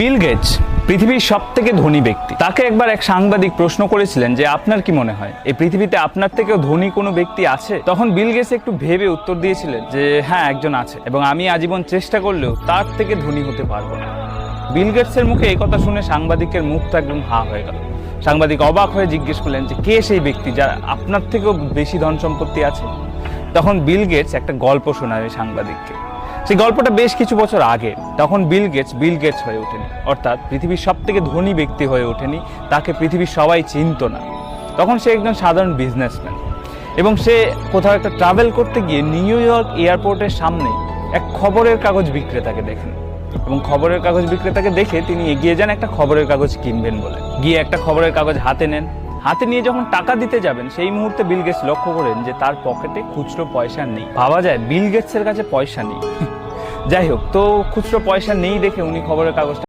Bill Gates পৃথিবীর সবথেকে ধনী ব্যক্তি। তাকে একবার এক সাংবাদিক প্রশ্ন করেছিলেন যে আপনার কি মনে হয় এই পৃথিবীতে আপনার থেকেও ধনী কোনো ব্যক্তি আছে? তখন বিল গেটস একটু ভেবে উত্তর দিয়েছিলেন যে হ্যাঁ, একজন আছে, এবং আমি আজীবন চেষ্টা করলেও তার থেকে ধনী হতে পারবো না। বিল গেটসের মুখে এই কথা শুনে সাংবাদিকের মুখটা একদম হা হয়ে গেল। সাংবাদিক অবাক হয়ে জিজ্ঞেস করলেন যে কে সেই ব্যক্তি যার আপনার থেকেও বেশি ধন সম্পত্তি আছে? তখন বিল গেটস একটা গল্প শোনায় ওই সাংবাদিককে। সেই গল্পটা বেশ কিছু বছর আগে। তখন বিল গেটস হয়ে ওঠেনি, অর্থাৎ পৃথিবীর সব থেকে ধনী ব্যক্তি হয়ে ওঠেনি, তাকে পৃথিবীর সবাই চিনত না। তখন সে একজন সাধারণ বিজনেসম্যান, এবং সে কোথাও একটা ট্রাভেল করতে গিয়ে নিউ ইয়র্ক এয়ারপোর্টের সামনে এক খবরের কাগজ বিক্রেতাকে দেখেন, এবং খবরের কাগজ বিক্রেতাকে দেখে তিনি এগিয়ে যান একটা খবরের কাগজ কিনবেন বলে। গিয়ে একটা খবরের কাগজ হাতে নেন। হাতে নিয়ে যখন টাকা দিতে যাবেন, সেই মুহূর্তে বিল গেটস লক্ষ্য করেন যে তার পকেটে খুচরো পয়সা নেই। ভাবা যায় বিল গেটসের কাছে পয়সা নেই। যাই হোক, তো খুচরো পয়সা নেই দেখে উনি খবরের কাগজটা